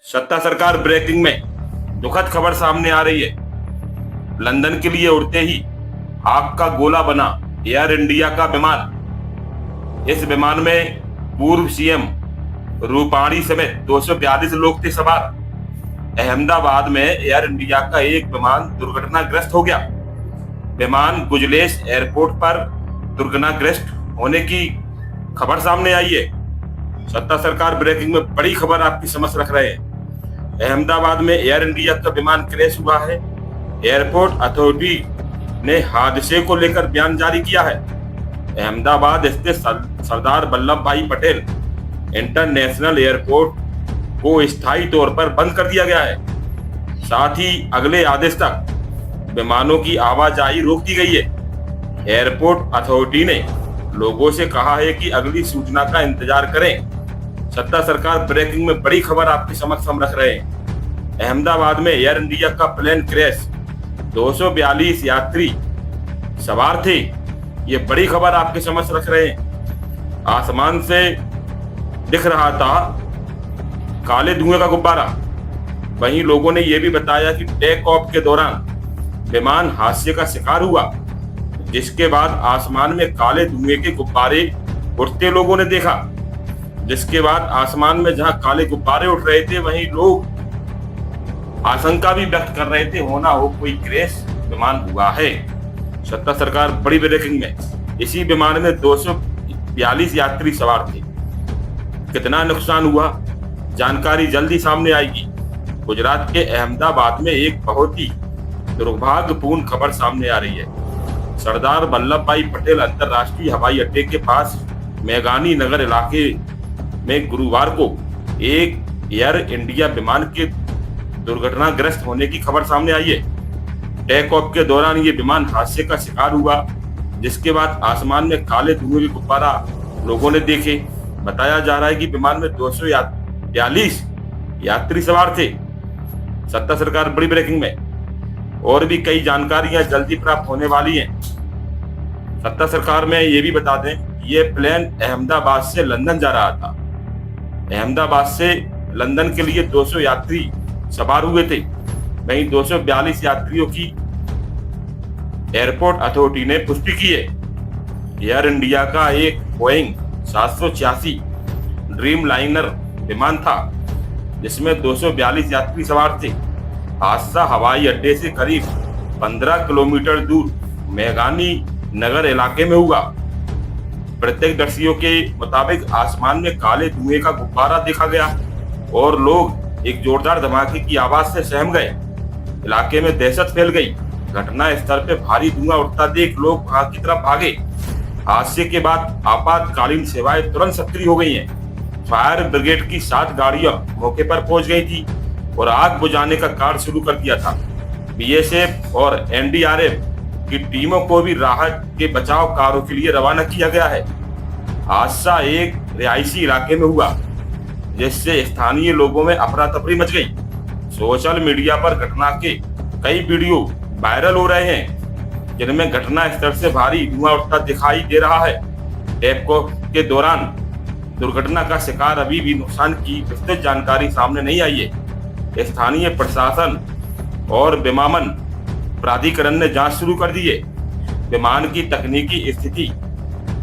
सत्ता सरकार ब्रेकिंग में दुखद खबर सामने आ रही है। लंदन के लिए उड़ते ही आग का गोला बना एयर इंडिया का विमान। इस विमान में पूर्व सीएम रूपाणी समेत 242 लोग थे सवार। अहमदाबाद में एयर इंडिया का एक विमान दुर्घटनाग्रस्त हो गया। विमान गुजलेश एयरपोर्ट पर दुर्घटनाग्रस्त होने की खबर सामने आई है। सत्ता सरकार ब्रेकिंग में बड़ी खबर आपकी समझ रख रहे हैं। अहमदाबाद में एयर इंडिया का विमान क्रैश हुआ है। एयरपोर्ट अथॉरिटी ने हादसे को लेकर बयान जारी किया है। अहमदाबाद स्थित सरदार वल्लभ भाई पटेल इंटरनेशनल एयरपोर्ट को स्थायी तौर पर बंद कर दिया गया है। साथ ही अगले आदेश तक विमानों की आवाजाही रोक दी गई है। एयरपोर्ट अथॉरिटी ने लोगों से कहा है कि अगली सूचना का इंतजार करें। सत्ता सरकार ब्रेकिंग में बड़ी खबर आपके समक्ष हम रख रहे हैं। अहमदाबाद में एयर इंडिया का प्लेन क्रैश, 242 यात्री सवार थे। ये बड़ी खबर आपके समक्ष रख रहे हैं। आसमान से दिख रहा था काले धुएं का गुब्बारा। वहीं लोगों ने यह भी बताया कि टेक ऑफ के दौरान विमान हादसे का शिकार हुआ, जिसके बाद आसमान में काले धुएं के गुब्बारे उड़ते लोगों ने देखा। जिसके बाद आसमान में जहां काले गुब्बारे उठ रहे थे, वहीं लोग आशंका भी व्यक्त कर रहे थे होना हो कोई क्रैश विमान हुआ है। सत्ता सरकार बड़ी ब्रेकिंग में, इसी विमान में 242 यात्री सवार थे। कितना नुकसान हुआ, जानकारी जल्दी सामने आएगी। गुजरात के अहमदाबाद में एक बहुत ही दुर्भाग्यपूर्ण खबर सामने आ रही है। सरदार वल्लभ भाई पटेल अंतरराष्ट्रीय हवाई अड्डे के पास मेघानी नगर इलाके में गुरुवार को एक एयर इंडिया विमान के दुर्घटनाग्रस्त होने की खबर सामने आई है। टेक ऑफ के दौरान ये विमान हादसे का शिकार हुआ, जिसके बाद आसमान में काले धुएं के गुब्बारा लोगों ने देखे। बताया जा रहा है कि विमान में 242 यात्री सवार थे। सत्ता सरकार बड़ी ब्रेकिंग में, और भी कई जानकारियां जल्दी प्राप्त होने वाली हैं। सत्ता सरकार में ये भी बता दें, ये प्लेन अहमदाबाद से लंदन जा रहा था। अहमदाबाद से लंदन के लिए 200 यात्री सवार हुए थे। वहीं 242 यात्रियों की एयरपोर्ट अथॉरिटी ने पुष्टि की है। एयर इंडिया का एक बोइंग 786 ड्रीम लाइनर विमान था, जिसमें 242 यात्री सवार थे। हादसा हवाई अड्डे से करीब 15 किलोमीटर दूर मेघानी नगर इलाके में हुआ। प्रत्यक्षदर्शियों के मुताबिक आसमान में काले धुएं का गुब्बारा देखा गया और लोग एक जोरदार धमाके की आवाज से सहम गए। इलाके में दहशत फैल गई। घटना स्थल पे भारी धुआं उठता देख लोग वहां की तरफ भागे। हादसे के बाद आपातकालीन सेवाएं तुरंत सक्रिय हो गई हैं। फायर ब्रिगेड की 7 गाड़ियां मौके पर पहुंच गई थी और आग बुझाने का कार्य शुरू कर दिया था। बीएसएफ और एनडीआरएफ की टीमों को भी राहत के बचाव कार्यों के लिए रवाना किया गया है। हादसा एक रिहायशी इलाके में हुआ, जिससे स्थानीय लोगों में अफरा तफरी मच गई। सोशल मीडिया पर घटना के कई वीडियो वायरल हो रहे हैं, जिनमें घटना स्थल से भारी धुआं उठता दिखाई दे रहा है। टेक ऑफ के दौरान दुर्घटना का शिकार अभी भी नुकसान की विस्तृत जानकारी सामने नहीं आई है। स्थानीय प्रशासन और विमानन प्राधिकरण ने जांच शुरू कर दी है। विमान की तकनीकी स्थिति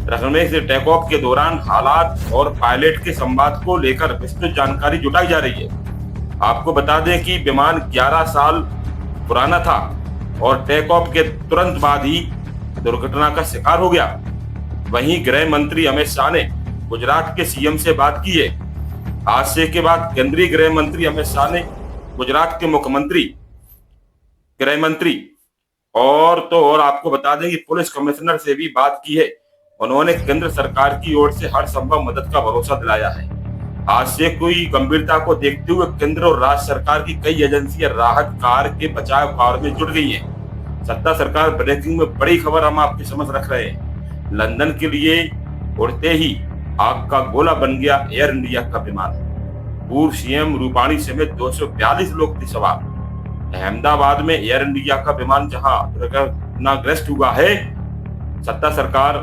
रखने से टेक ऑफ के दौरान हालात और पायलट के संवाद को लेकर विस्तृत जानकारी जुटाई जा रही है। आपको बता दें कि विमान 11 साल पुराना था और टेक ऑफ के तुरंत बाद ही दुर्घटना का शिकार हो गया। वहीं गृह मंत्री अमित शाह ने गुजरात के सीएम से बात की है। हादसे के बाद केंद्रीय गृह मंत्री अमित शाह ने गुजरात के मुख्यमंत्री, गृह मंत्री और आपको बता दें कि पुलिस कमिश्नर से भी बात की है। उन्होंने केंद्र सरकार की ओर से हर संभव मदद का भरोसा दिलाया है। हादसे की गंभीरता को देखते हुए केंद्र और राज्य सरकार की कई एजेंसियां राहत कार्य के बचाव कार्य में जुट गई हैं। सत्ता सरकार ब्रेकिंग में बड़ी खबर हम आपके समझ रख रहे हैं। लंदन के लिए उड़ते ही आग का गोला बन गया एयर इंडिया का विमान। पूर्व सीएम रूपाणी समेत 242 लोग थे सवार। अहमदाबाद में एयर इंडिया का विमान जहां दुर्घटनाग्रस्त हुआ है, सत्ता सरकार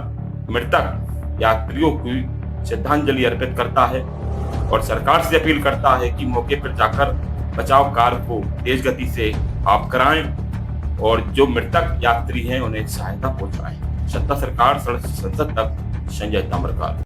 मृतक यात्रियों की श्रद्धांजलि अर्पित करता है। और सरकार से अपील करता है कि मौके पर जाकर बचाव कार्य को तेज गति से आप कराएं और जो मृतक यात्री हैं उन्हें सहायता पहुंचाएं। सत्ता सरकार संसद तक, संजय ताम्रकाल।